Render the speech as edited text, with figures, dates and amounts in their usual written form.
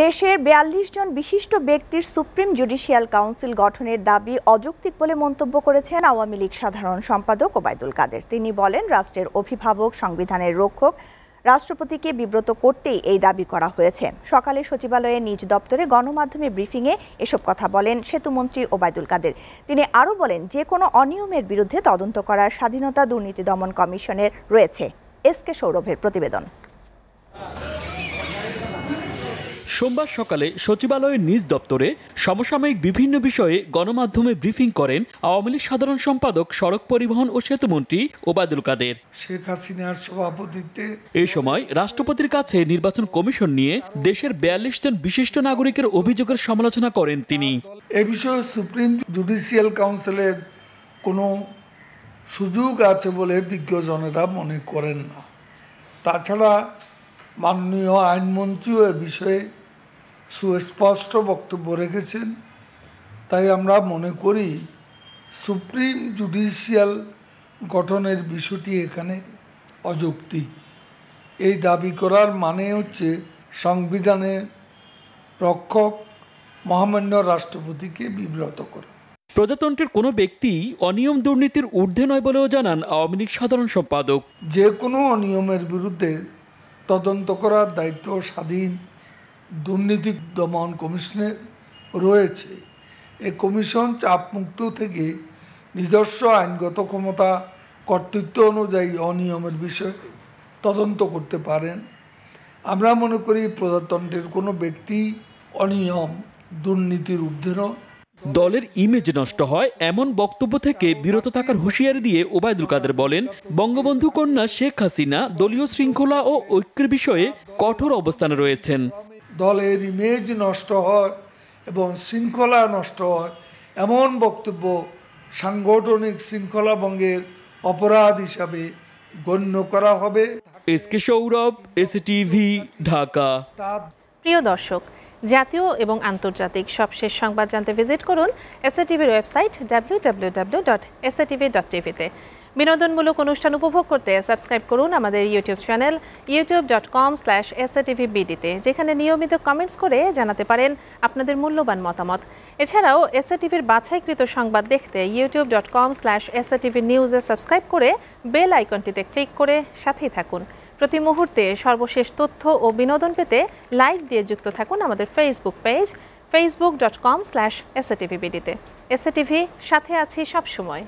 দেশের ৪২ জন বিশিষ্ট ব্যক্তির সুপ্রিম জুডিশিয়াল কাউন্সিল গঠনের দাবি অযৌক্তিক বলে মন্তব্য করেছেন আওয়ামী লীগ সাধারণ সম্পাদক ওবায়দুল কাদের। তিনি বলেন, রাষ্ট্রের অভিভাবক, সংবিধানের রক্ষক রাষ্ট্রপতিকে বিব্রত করতেই এই দাবি করা হয়েছে। সকালে সচিবালয়ে নিজ দপ্তরে গণমাধ্যমে ব্রিফিংয়ে এসব কথা বলেন সেতুমন্ত্রী ওবায়দুল কাদের। তিনি আরও বলেন, যে কোনো অনিয়মের বিরুদ্ধে তদন্ত করার স্বাধীনতা দুর্নীতি দমন কমিশনের রয়েছে। এসকে সৌরভের প্রতিবেদন। সোমবার সকালে সচিবালয়ের নিজ দপ্তরে সমসাময়িক বিভিন্ন বিষয়ে গণমাধ্যমে ব্রিফিং করেন আওয়ামী লীগ সাধারণ সম্পাদক, সড়ক পরিবহন ও সেতুমন্ত্রী ওবায়দুল কাদের। শেখ হাসিনার সভাপতিত্বে এই সময় রাষ্ট্রপতির কাছে নির্বাচন কমিশন নিয়ে দেশের ৪২ জন বিশিষ্ট নাগরিকের অভিযোগের সমালোচনা করেন তিনি। এ বিষয়ে সুপ্রিম জুডিশিয়াল কাউন্সিলের কোনো সুযোগ আছে বলে বিজ্ঞজনেরা মনে করেন না। তাছাড়া মাননীয় আইনমন্ত্রীও এ বিষয়ে সুস্পষ্ট বক্তব্য রেখেছেন। তাই আমরা মনে করি সুপ্রিম জুডিশিয়াল গঠনের বিষয়টি এখানে অযৌক্তিক। এই দাবি করার মানে হচ্ছে সংবিধানের রক্ষক মহামান্য রাষ্ট্রপতিকে বিব্রত করা। প্রজাতন্ত্রের কোনো ব্যক্তি অনিয়ম দুর্নীতির ঊর্ধ্বে নয় বলেও জানান আওয়ামী লীগ সাধারণ সম্পাদক। যে কোনো অনিয়মের বিরুদ্ধে তদন্ত করার দায়িত্ব স্বাধীন দুর্নীতি দমন কমিশনের রয়েছে। এই কমিশন চাপমুক্ত থেকে নিজস্ব আইনগত ক্ষমতা, কর্তৃত্ব অনুযায়ী অনিয়মের বিষয়ে তদন্ত করতে পারেন। আমরা মনে করি প্রজাতন্ত্রের কোনো ব্যক্তি অনিয়ম দুর্নীতির ঊর্ধ্বে নয়। দলের ইমেজ নষ্ট হয় এমন বক্তব্য থেকে বিরত থাকার হুঁশিয়ারি দিয়ে ওবায়দুল কাদের বলেন, বঙ্গবন্ধু কন্যা শেখ হাসিনা দলীয় শৃঙ্খলা ও ঐক্যের বিষয়ে কঠোর অবস্থানে রয়েছেন। দলের ইমেজ নষ্ট হয় এবং শৃঙ্খলা নষ্ট হয় এমন বক্তব্য সাংগঠনিক শৃঙ্খলা ভঙ্গের অপরাধ হিসাবে গণ্য করা হবে। SK Sourav, STV, Dhaka. প্রিয় দর্শক, জাতীয় এবং আন্তর্জাতিক সবশেষ সংবাদ জানতে ভিজিট করুন এসএটিভির ওয়েবসাইট www.satv.tv-তে। বিনোদনমূলক অনুষ্ঠান উপভোগ করতে সাবস্ক্রাইব করুন আমাদের ইউটিউব চ্যানেল youtube.com/satvbd-তে, যেখানে নিয়মিত কমেন্টস করে জানাতে পারেন আপনাদের মূল্যবান মতামত। এছাড়াও এসএটিভির বাছাইকৃত সংবাদ দেখতে youtube.com/satvnews-এ সাবস্ক্রাইব করে বেল আইকনটিতে ক্লিক করে সাথেই থাকুন। প্রতি মুহূর্তে সর্বশেষ তথ্য ও বিনোদন পেতে লাইক দিয়ে যুক্ত থাকুন আমাদের ফেসবুক পেজ facebook.com/satvbd-তে। এসএটিভি, সাথে আছি সবসময়।